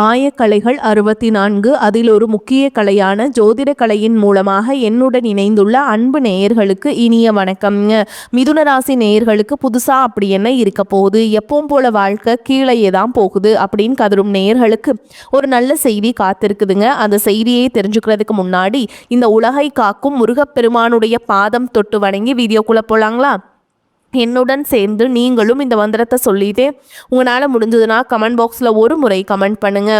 ஆயக்கலைகள் 64 அதில் ஒரு முக்கிய கலையான ஜோதிட கலையின் மூலமாக என்னுடன் இணைந்துள்ள அன்பு நேயர்களுக்கு இனிய வணக்கம்ங்க. மிதுன ராசி நேயர்களுக்கு புதுசா அப்படி என்ன இருக்க போகுது, எப்பவும் போல வாழ்க்கை கீழேயே தான் போகுது அப்படின்னு கதரும் நேயர்களுக்கு ஒரு நல்ல செய்தி காத்திருக்குதுங்க. அந்த செய்தியை தெரிஞ்சுக்கிறதுக்கு முன்னாடி இந்த உலகை காக்கும் முருகப்பெருமானுடைய பாதம் தொட்டு வணங்கி வீடியோக்குள்ள போலாங்களா? என்னுடன் சேர்ந்து நீங்களும் இந்த மந்திரத்தை சொல்லிட்டு உங்களால் முடிஞ்சதுன்னா கமெண்ட் பாக்ஸில் ஒரு முறை கமெண்ட் பண்ணுங்க.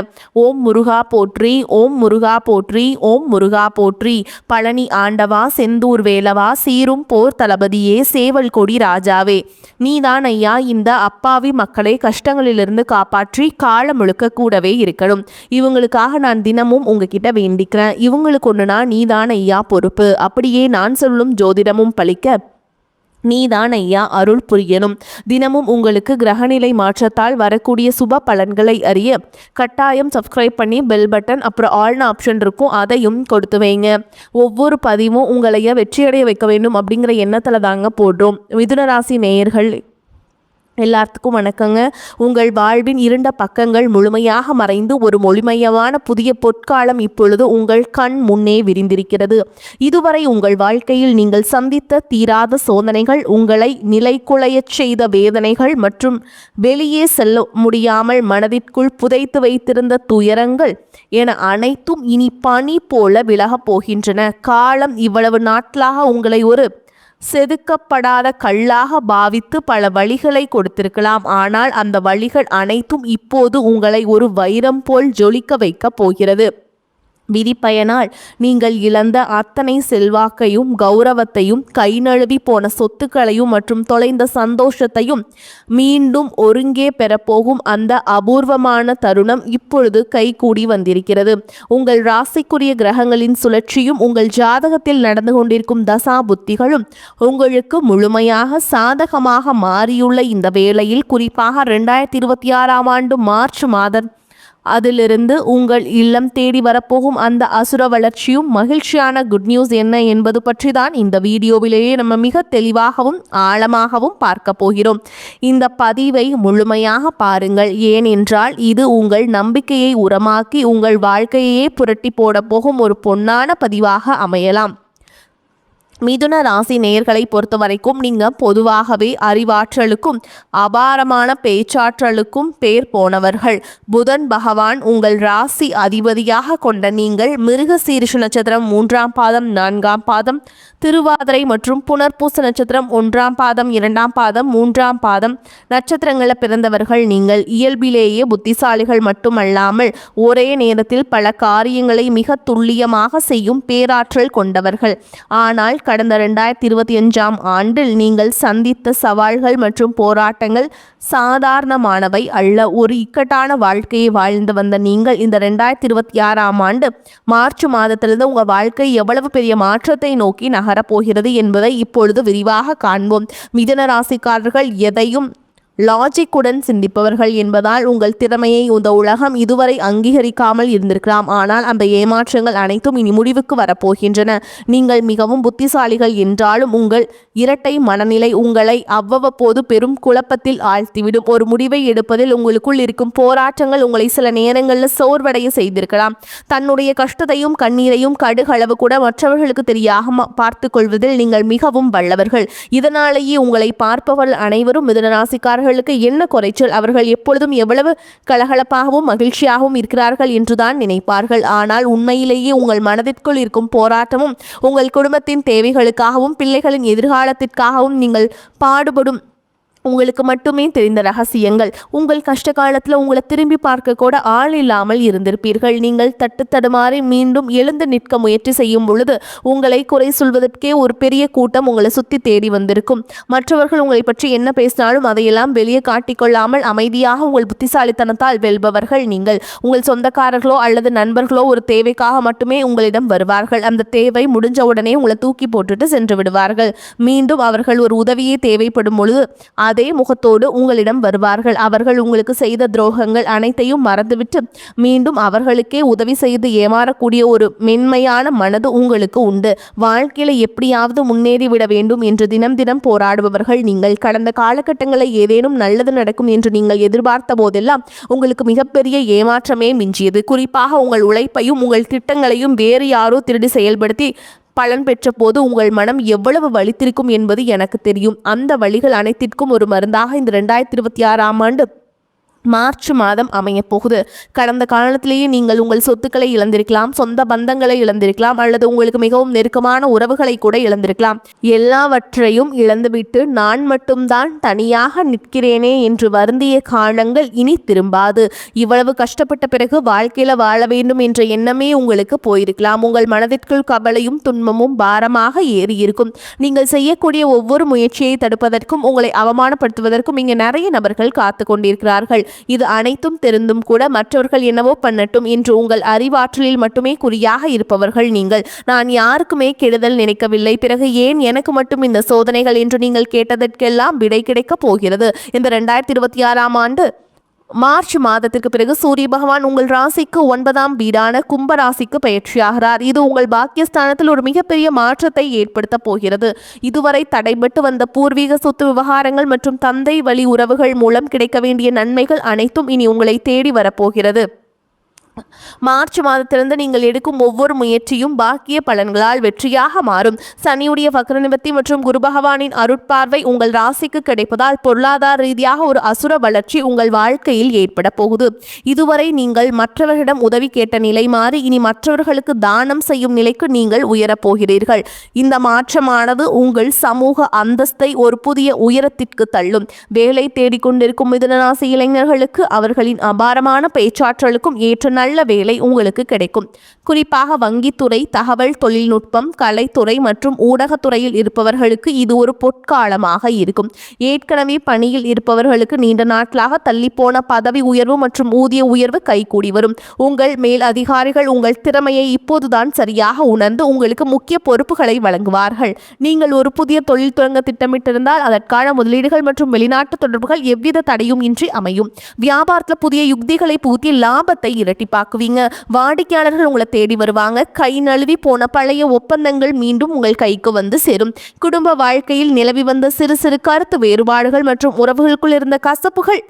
ஓம் முருகா போற்றி, ஓம் முருகா போற்றி, ஓம் முருகா போற்றி. பழனி ஆண்டவா, செந்தூர் வேலவா, சீரும் போர் தளபதியே, சேவல் கொடி ராஜாவே, நீதான் ஐயா இந்த அப்பாவி மக்களை கஷ்டங்களிலிருந்து காப்பாற்றி காலம் முழுக்க கூடவே இருக்கணும். இவங்களுக்காக நான் தினமும் உங்ககிட்ட வேண்டிக்கிறேன். இவங்களுக்கு ஒன்றுனா நீதான் ஐயா பொறுப்பு. அப்படியே நான் சொல்லும் ஜோதிடமும் பலிக்க நீதான் ஐயா அருள் புரியணும். தினமும் உங்களுக்கு கிரகநிலை மாற்றத்தால் வரக்கூடிய சுப பலன்களை அறிய கட்டாயம் சப்ஸ்கிரைப் பண்ணி பெல் பட்டன் அப்புறம் ஆல்னு ஆப்ஷன் இருக்கும், அதையும் கொடுத்து வைங்க. ஒவ்வொரு பதிவும் உங்களைய வெற்றியடைய வைக்க வேண்டும் அப்படிங்கிற எண்ணத்தில் தாங்க போடுறோம். மிதுன ராசி நேயர்கள் எல்லாத்துக்கும் வணக்கங்க. உங்கள் வாழ்வின் இருண்ட பக்கங்கள் முழுமையாக மறைந்து ஒரு ஒளிமயமான புதிய பொற்காலம் இப்பொழுது உங்கள் கண் முன்னே விரிந்திருக்கிறது. இதுவரை உங்கள் வாழ்க்கையில் நீங்கள் சந்தித்த தீராத சோதனைகள், உங்களை நிலைக்குலையச் செய்த வேதனைகள் மற்றும் வெளியே செல்ல முடியாமல் மனதிற்குள் புதைத்து வைத்திருந்த துயரங்கள் என அனைத்தும் இனி பனி போல விலகப் போகின்றன. காலம் இவ்வளவு நாட்களாக உங்களை ஒரு செதுக்கப்படாத கல்லாக பாவித்து பல வழிகளை கொடுத்திருக்கலாம். ஆனால் அந்த வழிகள் அனைத்தும் இப்போது உங்களை ஒரு வைரம் போல் ஜொலிக்க வைக்க போகிறது. விதிப்பயனால் நீங்கள் இழந்த அத்தனை செல்வாக்கையும் கௌரவத்தையும், கை நழுவி போன சொத்துக்களையும் மற்றும் தொலைந்த சந்தோஷத்தையும் மீண்டும் ஒருங்கே பெறப்போகும் அந்த அபூர்வமான தருணம் இப்பொழுது கைகூடி வந்திருக்கிறது. உங்கள் ராசிக்குரிய கிரகங்களின் சுழற்சியும் உங்கள் ஜாதகத்தில் நடந்து கொண்டிருக்கும் தசா புத்திகளும் உங்களுக்கு முழுமையாக சாதகமாக மாறியுள்ள இந்த வேளையில், குறிப்பாக 2026 மார்ச் மாதம் அதிலிருந்து உங்கள் இல்லம் தேடி வரப்போகும் அந்த அசுர வளர்ச்சியும் மகிழ்ச்சியான குட் நியூஸ் என்ன என்பது பற்றி தான் இந்த வீடியோவிலேயே நம்ம மிக தெளிவாகவும் ஆழமாகவும் பார்க்க போகிறோம். இந்த பதிவை முழுமையாக பாருங்கள். ஏனென்றால் இது உங்கள் நம்பிக்கையை உரமாக்கி உங்கள் வாழ்க்கையே புரட்டி போட போகும் ஒரு பொன்னான பதிவாக அமையலாம். மிதுன ராசி நேயர்களை பொறுத்த வரைக்கும் நீங்கள் பொதுவாகவே அறிவாற்றலுக்கும் அபாரமான பேச்சாற்றலுக்கும் பேர் போனவர்கள். புதன் பகவான் உங்கள் ராசி அதிபதியாக கொண்ட நீங்கள் மிருகசீரிஷ நட்சத்திரம் 3ஆம் பாதம் 4ஆம் பாதம், திருவாதிரை மற்றும் புனர்பூச நட்சத்திரம் 1ஆம் பாதம் 2ஆம் பாதம் 3ஆம் பாதம் நட்சத்திரங்களில் பிறந்தவர்கள். நீங்கள் இயல்பிலேயே புத்திசாலிகள் மட்டுமல்லாமல் ஒரே நேரத்தில் பல காரியங்களை மிக துல்லியமாக செய்யும் பேராற்றல் கொண்டவர்கள். ஆனால் கடந்த 2025ஆம் ஆண்டில் நீங்கள் சந்தித்த சவால்கள் மற்றும் போராட்டங்கள் சாதாரணமானவை அல்ல. ஒரு இக்கட்டான வாழ்க்கையை வாழ்ந்து வந்த நீங்கள் இந்த 2026ஆம் ஆண்டு மார்ச் மாதத்திலிருந்து உங்கள் வாழ்க்கை எவ்வளவு பெரிய மாற்றத்தை நோக்கி நகரப்போகிறது என்பதை இப்பொழுது விரிவாக காண்போம். மிதுன ராசிக்காரர்கள் எதையும் லாஜிக்குடன் சிந்திப்பவர்கள் என்பதால் உங்கள் திறமையை இந்த உலகம் இதுவரை அங்கீகரிக்காமல் இருந்திருக்கலாம். ஆனால் அந்த ஏமாற்றங்கள் அனைத்தும் இனி முடிவுக்கு வரப்போகின்றன. நீங்கள் மிகவும் புத்திசாலிகள் என்றாலும் உங்கள் இரட்டை மனநிலை உங்களை அவ்வப்போது பெரும் குழப்பத்தில் ஆழ்த்திவிடும். ஒரு முடிவை எடுப்பதில் உங்களுக்குள் இருக்கும் போராட்டங்கள் உங்களை சில நேரங்களில் சோர்வடைய செய்திருக்கலாம். தன்னுடைய கஷ்டத்தையும் கண்ணீரையும் கடுகளவு கூட மற்றவர்களுக்கு தெரியாம பார்த்து கொள்வதில் நீங்கள் மிகவும் வல்லவர்கள். இதனாலேயே உங்களை பார்ப்பவர்கள் அனைவரும் மிதுன ராசிக்காரர்கள் என்ன குறைச்சல், அவர்கள் எப்பொழுதும் எவ்வளவு கலகலப்பாகவும் மகிழ்ச்சியாகவும் இருக்கிறார்கள் என்றுதான் நினைப்பார்கள். ஆனால் உண்மையிலேயே உங்கள் மனதிற்குள் இருக்கும் போராட்டமும் உங்கள் குடும்பத்தின் தேவைகளுக்காகவும் பிள்ளைகளின் எதிர்காலத்திற்காகவும் நீங்கள் பாடுபடும் உங்களுக்கு மட்டுமே தெரிந்த ரகசியங்கள். உங்கள் கஷ்ட காலத்தில் உங்களை திரும்பி பார்க்க கூட ஆள் இல்லாமல் இருந்திருப்பீர்கள். நீங்கள் தட்டு தடுமாறி மீண்டும் எழுந்து நிற்க முயற்சி செய்யும் பொழுது உங்களை குறை சொல்வதற்கே ஒரு பெரிய கூட்டம் உங்களை சுற்றி தேடி வந்திருக்கும். மற்றவர்கள் உங்களை பற்றி என்ன பேசினாலும் அதையெல்லாம் வெளியே காட்டிக்கொள்ளாமல் அமைதியாக உங்கள் புத்திசாலித்தனத்தால் வெல்பவர்கள் நீங்கள். உங்கள் சொந்தக்காரர்களோ அல்லது நண்பர்களோ ஒரு தேவைக்காக மட்டுமே உங்களிடம் வருவார்கள். அந்த தேவை முடிஞ்ச உடனே உங்களை தூக்கி போட்டுட்டு சென்று விடுவார்கள். மீண்டும் அவர்கள் ஒரு உதவியே தேவைப்படும் பொழுது அதே முகத்தோடு உங்களிடம் வருவார்கள். அவர்கள் உங்களுக்கு செய்த துரோகங்கள் அனைத்தையும் மறந்துவிட்டு மீண்டும் அவர்களுக்கே உதவி செய்து ஏமாறக்கூடிய ஒரு மென்மையான மனது உங்களுக்கு உண்டு. வாழ்க்கையில எப்படியாவது முன்னேறிவிட வேண்டும் என்று தினம் தினம் போராடுபவர்கள் நீங்கள். கடந்த காலகட்டங்களில் ஏதேனும் நல்லது நடக்கும் என்று நீங்கள் எதிர்பார்த்த போதெல்லாம் உங்களுக்கு மிகப்பெரிய ஏமாற்றமே மிஞ்சியது. குறிப்பாக உங்கள் உழைப்பையும் உங்கள் திட்டங்களையும் வேறு யாரோ திருடி செயல்படுத்தி பலன் பெற்ற போது உங்கள் மனம் எவ்வளவு வலித்திருக்கும் என்பது எனக்கு தெரியும். அந்த வழிகள் அனைத்திற்கும் ஒரு மருந்தாக இந்த 2026ஆம் ஆண்டு மார்ச் மாதம் அமையப் போகுது. கடந்த காலத்திலேயே நீங்கள் உங்கள் சொத்துக்களை இழந்திருக்கலாம், சொந்த பந்தங்களை இழந்திருக்கலாம், அல்லது உங்களுக்கு மிகவும் நெருக்கமான உறவுகளை கூட இழந்திருக்கலாம். எல்லாவற்றையும் இழந்துவிட்டு நான் மட்டும்தான் தனியாக நிற்கிறேனே என்று வருந்திய காலங்கள் இனி திரும்பாது. இவ்வளவு கஷ்டப்பட்ட பிறகு வாழ்க்கையில வாழ வேண்டும் என்ற எண்ணமே உங்களுக்கு போயிருக்கலாம். உங்கள் மனதிற்குள் கவலையும் துன்பமும் பாரமாக ஏறி இருக்கும். நீங்கள் செய்யக்கூடிய ஒவ்வொரு முயற்சியை தடுப்பதற்கும் உங்களை அவமானப்படுத்துவதற்கும் இங்கே நிறைய நபர்கள் காத்து கொண்டிருக்கிறார்கள். இது அனைத்தும் தெரிந்தும் கூட மற்றவர்கள் என்னவோ பண்ணட்டும் என்று உங்கள் அறிவாற்றலில் மட்டுமே குறியாக இருப்பவர்கள் நீங்கள். நான் யாருக்குமே கெடுதல் நினைக்கவில்லை, பிறகு ஏன் எனக்கு மட்டும் இந்த சோதனைகள் என்று நீங்கள் கேட்டதற்கெல்லாம் விடை கிடைக்கப் போகிறது. இந்த 2026ஆம் ஆண்டு மார்ச் மாதத்திற்கு பிறகு சூரிய பகவான் உங்கள் ராசிக்கு 9ஆம் வீடான கும்ப ராசிக்கு பயிற்சியாகிறார். இது உங்கள் பாக்கியஸ்தானத்தில் ஒரு மிகப்பெரிய மாற்றத்தை ஏற்படுத்த போகிறது. இதுவரை தடைபட்டு வந்த பூர்வீக சொத்து விவகாரங்கள் மற்றும் தந்தை வழி உறவுகள் மூலம் கிடைக்க வேண்டிய நன்மைகள் அனைத்தும் இனி உங்களை தேடி வரப்போகிறது. மார்ச் மாதத்திலிருந்து நீங்கள் எடுக்கும் ஒவ்வொரு முயற்சியும் பாக்கிய பலன்களால் வெற்றியாக மாறும். சனியுடைய வக்ர நிவர்த்தி மற்றும் குரு பகவானின் அருட்பார்வை உங்கள் ராசிக்கு கிடைப்பதால் பொருளாதார ரீதியாக ஒரு அசுர வளர்ச்சி உங்கள் வாழ்க்கையில் ஏற்பட போகுது. இதுவரை நீங்கள் மற்றவர்களிடம் உதவி கேட்ட நிலை மாறி இனி மற்றவர்களுக்கு தானம் செய்யும் நிலைக்கு நீங்கள் உயரப் போகிறீர்கள். இந்த மாற்றமானது உங்கள் சமூக அந்தஸ்தை ஒரு புதிய உயரத்திற்கு தள்ளும். வேலை தேடிக்கொண்டிருக்கும் மிதுன ராசி இளைஞர்களுக்கு அவர்களின் அபாரமான பேச்சாற்றலுக்கும் ஏற்ற நல்ல வேலை உங்களுக்கு கிடைக்கும். குறிப்பாக வங்கித்துறை, தகவல் தொழில்நுட்பம், கலைத்துறை மற்றும் ஊடகத்துறையில் இருப்பவர்களுக்கு இது ஒரு பொற்காலமாக இருக்கும். ஏற்கனவே பணியில் இருப்பவர்களுக்கு நீண்ட நாட்களாக தள்ளிப்போன பதவி உயர்வு மற்றும் ஊதிய உயர்வு கைகூடி வரும். உங்கள் மேல் அதிகாரிகள் உங்கள் திறமையை இப்போதுதான் சரியாக உணர்ந்து உங்களுக்கு முக்கிய பொறுப்புகளை வழங்குவார்கள். நீங்கள் ஒரு புதிய தொழில் தொடங்க திட்டமிட்டிருந்தால் அதற்கான முதலீடுகள் மற்றும் வெளிநாட்டு தொடர்புகள் எவ்வித தடையும் இன்றி அமையும். வியாபாரத்தில் புதிய யுக்திகளை பூத்தி லாபத்தை இரட்டிப்பாக்குவீங்க. வாடிக்கையாளர்கள் உங்களை தேடி வருவாங்க. கை நழுவி போன பழைய ஒப்பந்தங்கள் மீண்டும் உங்கள் கைக்கு வந்து சேரும். குடும்ப வாழ்க்கையில் நிலவி வந்த சிறு சிறு கருத்து வேறுபாடுகள் மற்றும் உறவுகளுக்குள் இருந்த கசப்புகள்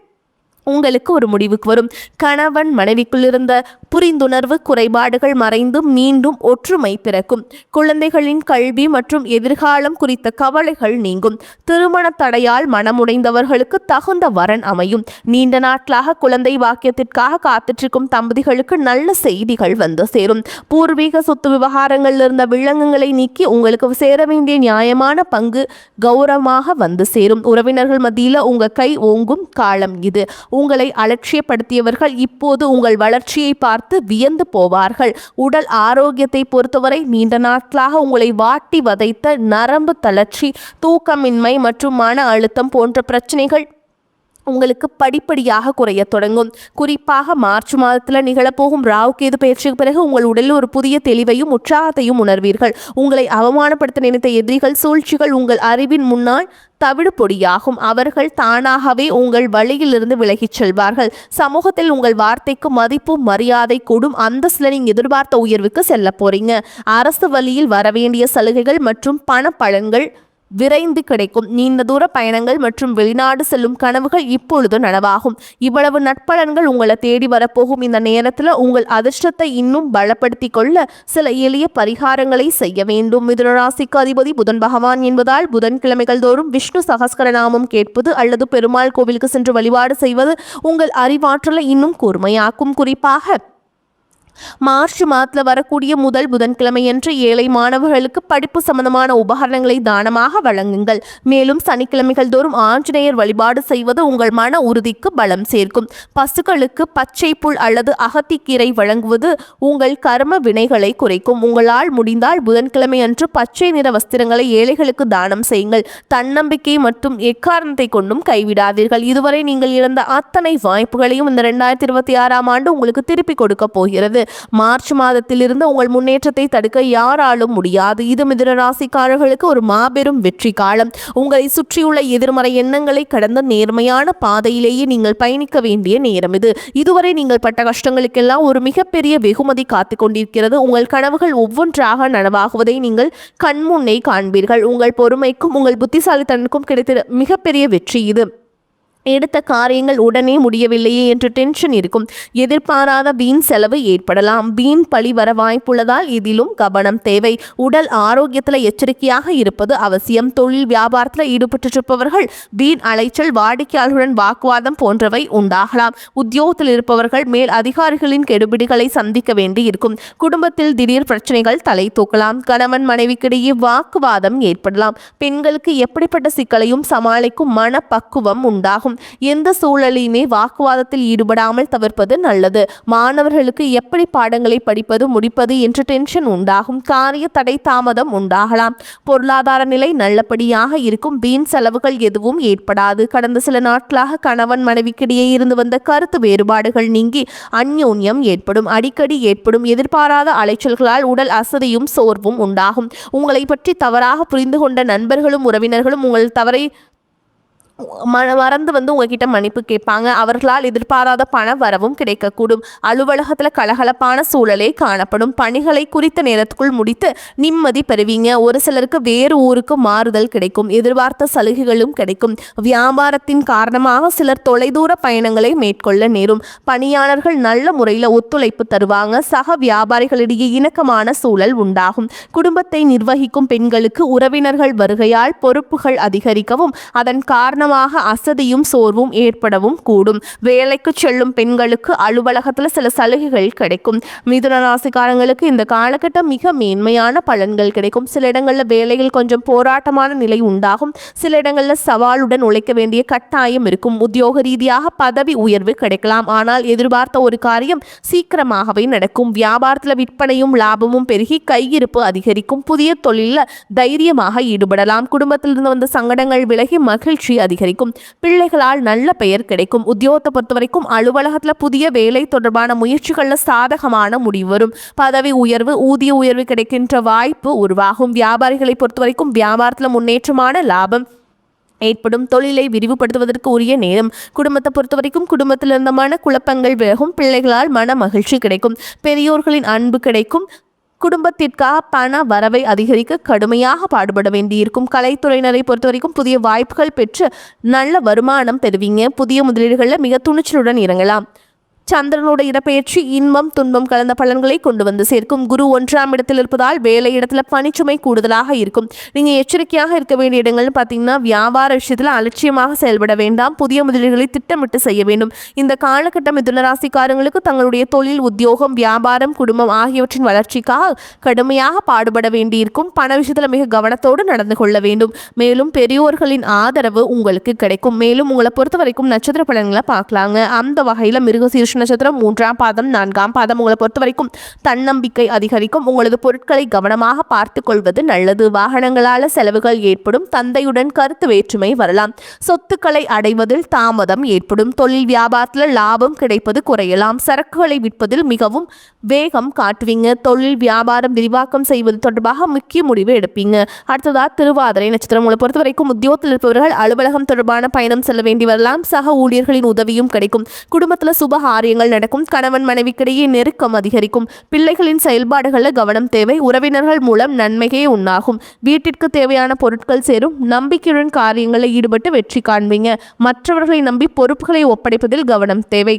உங்களுக்கு ஒரு முடிவுக்கு வரும். கணவன் மனைவிக்குள் இருந்த புரிந்துணர்வு குறைபாடுகள் மறைந்து மீண்டும் ஒற்றுமை பிறக்கும். குழந்தைகளின் கல்வி மற்றும் எதிர்காலம் குறித்த கவலைகள் நீங்கும். திருமண தடையால் மனமுடைந்தவர்களுக்கு தகுந்த வரன் அமையும். நீண்ட நாட்களாக குழந்தை வாக்கியத்திற்காக காத்திருக்கும் தம்பதிகளுக்கு நல்ல செய்திகள் வந்து சேரும். பூர்வீக சொத்து விவகாரங்களில் இருந்த வில்லங்கங்களை நீக்கி உங்களுக்கு சேர வேண்டிய நியாயமான பங்கு கௌரவமாக வந்து சேரும். உறவினர்கள் மத்தியில் உங்க கை ஓங்கும் காலம் இது. உங்களை அலட்சியப்படுத்தியவர்கள் இப்போது உங்கள் வளர்ச்சியை பார்த்து வியந்து போவார்கள். உடல் ஆரோக்கியத்தை பொறுத்தவரை நீண்ட நாட்களாக உங்களை வாட்டி வதைத்த நரம்பு தளர்ச்சி, தூக்கமின்மை மற்றும் மன அழுத்தம் போன்ற பிரச்சனைகள் உங்களுக்கு படிப்படியாக குறைய தொடங்கும். குறிப்பாக மார்ச் மாதத்தில் நிகழப்போகும் ராகு கேது பயிற்சிக்கு பிறகு உங்கள் உடலில் ஒரு புதிய தெளிவையும் உற்சாகத்தையும் உணர்வீர்கள். உங்களை அவமானப்படுத்த நினைத்த எதிரிகள், சூழ்ச்சிகள் உங்கள் அறிவின் முன்னால் தவிடு பொடியாகும். அவர்கள் தானாகவே உங்கள் வழியிலிருந்து விலகிச் செல்வார்கள். சமூகத்தில் உங்கள் வார்த்தைக்கு மதிப்பு மரியாதை கூடும். அந்தஸ்தில் நீங்கள் எதிர்பார்த்த உயர்வுக்கு செல்ல போறீங்க. அரசு வழியில் வரவேண்டிய சலுகைகள் மற்றும் பண பலன்கள் விரைந்து கிடைக்கும். நீண்ட தூர பயணங்கள் மற்றும் வெளிநாடு செல்லும் கனவுகள் இப்பொழுது நனவாகும். இவ்வளவு நட்பலன்கள் உங்களை தேடி வரப்போகும் இந்த நேரத்தில் உங்கள் அதிர்ஷ்டத்தை இன்னும் பலப்படுத்தி கொள்ள சில எளிய பரிகாரங்களை செய்ய வேண்டும். மிதுன ராசிக்கு அதிபதி புதன் பகவான் என்பதால் புதன்கிழமைகள் தோறும் விஷ்ணு சகஸ்கரநாமம் கேட்பது அல்லது பெருமாள் கோவிலுக்கு சென்று வழிபாடு செய்வது உங்கள் அறிவாற்றலை இன்னும் கூர்மையாக்கும். குறிப்பாக மார்ச் மாதத்தில் வரக்கூடிய முதல் புதன்கிழமையன்று ஏழை மாணவர்களுக்கு படிப்பு சம்பந்தமான உபகரணங்களை தானமாக வழங்குங்கள். மேலும் சனிக்கிழமைகள் தோறும் ஆஞ்சநேயர் வழிபாடு செய்வது உங்கள் மன உறுதிக்கு பலம் சேர்க்கும். பசுக்களுக்கு பச்சை புல் அல்லது அகத்திக்கீரை வழங்குவது உங்கள் கர்ம வினைகளை குறைக்கும். உங்களால் முடிந்தால் புதன்கிழமை அன்று பச்சை நிற வஸ்திரங்களை ஏழைகளுக்கு தானம் செய்யுங்கள். தன்னம்பிக்கை மற்றும் எக்காரணத்தை கொண்டும் கைவிடாதீர்கள். இதுவரை நீங்கள் இழந்த அத்தனை வாய்ப்புகளையும் இந்த 2026ஆம் ஆண்டு உங்களுக்கு திருப்பி கொடுக்க போகிறது. மார்ச் மாதத்திலிருந்து உங்கள் முன்னேற்றத்தை தடுக்க யாராலும் முடியாது. இது மிதுன ராசிக்காரர்களுக்கு ஒரு மாபெரும் வெற்றி காலம். உங்களை சுற்றியுள்ள எதிர்மறை எண்ணங்களை கடந்த நேர்மையான பாதையிலேயே நீங்கள் பயணிக்க வேண்டிய நேரம் இது. இதுவரை நீங்கள் பட்ட கஷ்டங்களுக்கெல்லாம் ஒரு மிகப்பெரிய வெகுமதி காத்து கொண்டிருக்கிறது. உங்கள் கனவுகள் ஒவ்வொன்றாக நனவாகுவதை நீங்கள் கண்முன்னே காண்பீர்கள். உங்கள் பொறுமைக்கும் உங்கள் புத்திசாலித்தனக்கும் கிடைத்த மிகப்பெரிய வெற்றி இது. எடுத்த காரியங்கள் உடனே முடியவில்லையே என்று டென்ஷன் இருக்கும். எதிர்பாராத வீண் செலவு ஏற்படலாம். வீண் பழி வர வாய்ப்புள்ளதால் இதிலும் கவனம் தேவை. உடல் ஆரோக்கியத்தில் எச்சரிக்கையாக இருப்பது அவசியம். தொழில் வியாபாரத்தில் ஈடுபட்டிருப்பவர்கள் வீண் அலைச்சல், வாடிக்கையாளர்களுடன் வாக்குவாதம் போன்றவை உண்டாகலாம். உத்தியோகத்தில் இருப்பவர்கள் மேல் அதிகாரிகளின் கெடுபிடிகளை சந்திக்க வேண்டி இருக்கும். குடும்பத்தில் திடீர் பிரச்சனைகள் தலை தூக்கலாம். கணவன் மனைவிக்கிடையே வாக்குவாதம் ஏற்படலாம். பெண்களுக்கு எப்படிப்பட்ட சிக்கலையும் சமாளிக்கும் மனப்பக்குவம் உண்டாகும். எந்த சூழலையுமே வாக்குவாதத்தில் ஈடுபடாமல் தவிர்ப்பது நல்லது. மாணவர்களுக்கு எப்படி பாடங்களை படிப்பது முடிப்பது என்று டென்ஷன் உண்டாகும். காரிய தடை தாமதம் உண்டாகலாம். பொருளாதார நிலை நல்லபடியாக இருக்கும். வீண் செலவுகள் எதுவும் ஏற்படாது. கடந்த சில நாட்களாக கணவன் மனைவிக்கிடையே இருந்து வந்த கருத்து வேறுபாடுகள் நீங்கி அந்யோன்யம் ஏற்படும். அடிக்கடி ஏற்படும் எதிர்பாராத அலைச்சல்களால் உடல் அசதியும் சோர்வும் உண்டாகும். உங்களை பற்றி தவறாக புரிந்து கொண்ட நண்பர்களும் உறவினர்களும் உங்கள் தவறை மறந்து உங்ககிட்ட மன்னிப்பு கேட்பாங்க. அவர்களால் எதிர்பாராத பண வரவும் கிடைக்கக்கூடும். அலுவலகத்தில் கலகலப்பான சூழலே காணப்படும். பணிகளை குறித்த நேரத்துக்குள் முடித்து நிம்மதி பெறுவீங்க. ஒரு சிலருக்கு வேறு ஊருக்கு மாறுதல் கிடைக்கும். எதிர்பார்த்த சலுகைகளும் கிடைக்கும். வியாபாரத்தின் காரணமாக சிலர் தொலைதூர பயணங்களை மேற்கொள்ள நேரும். பணியாளர்கள் நல்ல முறையில் ஒத்துழைப்பு தருவாங்க. சக வியாபாரிகளிடையே இணக்கமான சூழல் உண்டாகும். குடும்பத்தை நிர்வகிக்கும் பெண்களுக்கு உறவினர்கள் வருகையால் பொறுப்புகள் அதிகரிக்கவும் அதன் காரணமாக அசதியும் சோர்வும் ஏற்படவும் கூடும். வேலைக்கு செல்லும் பெண்களுக்கு அலுவலகத்தில் சில சலுகைகள் கிடைக்கும். மிதுன ராசிக்காரங்களுக்கு இந்த காலகட்டம் மிக மேன்மையான பலன்கள் கிடைக்கும். சில இடங்களில் வேலையில் கொஞ்சம் போராட்டமான நிலை உண்டாகும். சில இடங்களில் சவாலுடன் உழைக்க வேண்டிய கட்டாயம் இருக்கும். உத்தியோக ரீதியாக பதவி உயர்வு கிடைக்கலாம். ஆனால் எதிர்பார்த்த ஒரு காரியம் சீக்கிரமாகவே நடக்கும். வியாபாரத்தில் விற்பனையும் லாபமும் பெருகி கையிருப்பு அதிகரிக்கும். புதிய தொழிலில் தைரியமாக ஈடுபடலாம். குடும்பத்திலிருந்து வந்த சங்கடங்கள் விலகி மகிழ்ச்சி அதிகரிக்கும். பிள்ளைகளால் நல்ல பெயர் கிடைக்கும். உத்தியோகத்தை பொறுத்தவரைக்கும் அலுவலகத்தில் புதிய வேலை தொடர்பான முயற்சிகளில் சாதகமான முடிவு வரும். பதவி உயர்வு, ஊதிய உயர்வு கிடைக்கின்ற வாய்ப்பு உருவாகும். வியாபாரிகளை பொறுத்தவரைக்கும் வியாபாரத்தில் முன்னேற்றமான லாபம் ஏற்படும். தொழிலை விரிவுபடுத்துவதற்கு உரிய நேரம். குடும்பத்தை பொறுத்தவரைக்கும் குடும்பத்தில் இருந்த மன குழப்பங்கள் விலகும். பிள்ளைகளால் மன மகிழ்ச்சி கிடைக்கும். பெரியோர்களின் அன்பு கிடைக்கும். குடும்பத்திற்காக பண வரவை அதிகரிக்க கடுமையாக பாடுபட வேண்டியிருக்கும். கலைத்துறையினரை பொறுத்தவரைக்கும் புதிய வாய்ப்புகள் பெற்று நல்ல வருமானம் பெறுவீங்க. புதிய முதலீடுகளில் மிக துணிச்சலுடன் இறங்கலாம். சந்திரனோட இடப்பெயர்ச்சி இன்பம் துன்பம் கலந்த பலன்களை கொண்டு வந்து சேர்க்கும். குரு 1ஆம் இடத்தில் இருப்பதால் வேலை இடத்துல பணிச்சுமை கூடுதலாக இருக்கும். நீங்கள் எச்சரிக்கையாக இருக்க வேண்டிய இடங்கள்னு பார்த்தீங்கன்னா வியாபார விஷயத்தில் அலட்சியமாக செயல்பட வேண்டாம். புதிய முதலீடுகளை திட்டமிட்டு செய்ய வேண்டும். இந்த காலகட்டம் மிதுன ராசிக்காரங்களுக்கு தங்களுடைய தொழில், உத்தியோகம், வியாபாரம், குடும்பம் ஆகியவற்றின் வளர்ச்சிக்காக கடுமையாக பாடுபட வேண்டியிருக்கும். பண விஷயத்தில் மிக கவனத்தோடு நடந்து கொள்ள வேண்டும். மேலும் பெரியோர்களின் ஆதரவு உங்களுக்கு கிடைக்கும். மேலும் உங்களை பொறுத்த வரைக்கும் நட்சத்திர பலன்களை பார்க்கலாங்க. அந்த வகையில் மிருகசீரிஷ நட்சத்திரம் 3ஆம் பாதம் 4ஆம் பாதம் உங்களை பொறுத்த வரைக்கும் தன்னம்பிக்கை அதிகரிக்கும். உங்களது பொருட்களை கவனமாக பார்த்து கொள்வது நல்லது. வாகனங்களால் செலவுகள் ஏற்படும். தந்தையுடன் கருத்து வேற்றுமை வரலாம். சொத்துக்களை அடைவதில் தாமதம் ஏற்படும். தொழில் வியாபாரத்தில் லாபம் கிடைப்பது குறையலாம். சரக்குகளை விற்பதில் மிகவும் வேகம் காட்டுவீங்க. தொழில் வியாபாரம் விரிவாக்கம் செய்வது தொடர்பாக முக்கிய முடிவு எடுப்பீங்க. அடுத்ததா திருவாதிரை நட்சத்திரம் உங்களை பொறுத்த வரைக்கும் உத்தியோகத்தில் இருப்பவர்கள் அலுவலகம் தொடர்பான பயணம் செல்ல வேண்டி வரலாம். சக ஊழியர்களின் உதவியும் கிடைக்கும். குடும்பத்தில் சுப காரியங்கள் நடக்கும். கணவன் மனைவிக்கிடையே நெருக்கம் அதிகரிக்கும். பிள்ளைகளின் செயல்பாடுகளில் கவனம் தேவை. உறவினர்கள் மூலம் நன்மையே உண்டாகும். வீட்டிற்கு தேவையான பொருட்கள் சேரும். நம்பிக்கையுடன் காரியங்களில் ஈடுபட்டு வெற்றி காண்பீங்க. மற்றவர்களை நம்பி பொறுப்புகளை ஒப்படைப்பதில் கவனம் தேவை.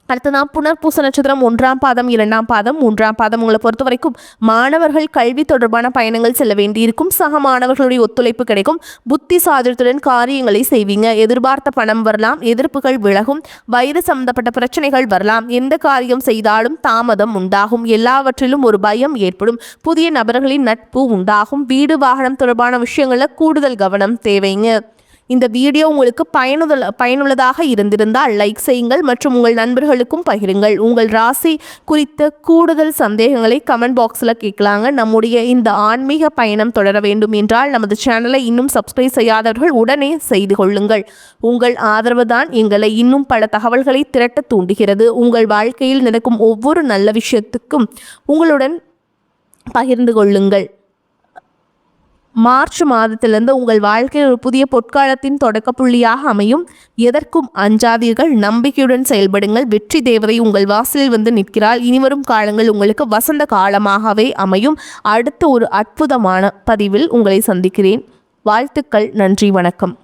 அடுத்ததான் புனர்பூச நட்சத்திரம் 1ஆம் பாதம் 2ஆம் பாதம் 3ஆம் பாதம் உங்களை பொறுத்த வரைக்கும் மாணவர்கள் கல்வி தொடர்பான பயணங்கள் செல்ல வேண்டியிருக்கும். சக மாணவர்களுடைய ஒத்துழைப்பு கிடைக்கும். புத்தி சாதுரியத்துடன் காரியங்களை செய்வீங்க. எதிர்பார்த்த பணம் வரலாம். எதிர்ப்புகள் விலகும். வயது சம்பந்தப்பட்ட பிரச்சனைகள் வரலாம். எந்த காரியம் செய்தாலும் தாமதம் உண்டாகும். எல்லாவற்றிலும் ஒரு பயம் ஏற்படும். புதிய நபர்களின் நட்பு உண்டாகும். வீடு வாகனம் தொடர்பான விஷயங்களில் கூடுதல் கவனம் தேவைங்க. இந்த வீடியோ உங்களுக்கு பயனுள்ளதாக இருந்திருந்தால் லைக் செய்யுங்கள் மற்றும் உங்கள் நண்பர்களுக்கும் பகிருங்கள். உங்கள் ராசி குறித்த கூடுதல் சந்தேகங்களை கமெண்ட் பாக்ஸில் கேட்கலாங்க. நம்முடைய இந்த ஆன்மீக பயணம் தொடர வேண்டும் என்றால் நமது சேனலை இன்னும் சப்ஸ்கிரைப் செய்யாதவர்கள் உடனே செய்து கொள்ளுங்கள். உங்கள் ஆதரவு தான் எங்களை இன்னும் பல தகவல்களை திரட்ட தூண்டுகிறது. உங்கள் வாழ்க்கையில் நடக்கும் ஒவ்வொரு நல்ல விஷயத்துக்கும் உங்களுடன் பகிர்ந்து கொள்ளுங்கள். மார்ச் மாதத்திலிருந்து உங்கள் வாழ்க்கையில் ஒரு புதிய பொற்காலத்தின் தொடக்க புள்ளியாக அமையும். எதற்கும் அஞ்சாதீர்கள், நம்பிக்கையுடன் செயல்படுங்கள். வெற்றி தேவதை உங்கள் வாசலில் வந்து நிற்கிறாள். இனிவரும் காலங்கள் உங்களுக்கு வசந்த காலமாகவே அமையும். அடுத்த ஒரு அற்புதமான பதிவில் உங்களை சந்திக்கிறேன். வாழ்த்துக்கள். நன்றி, வணக்கம்.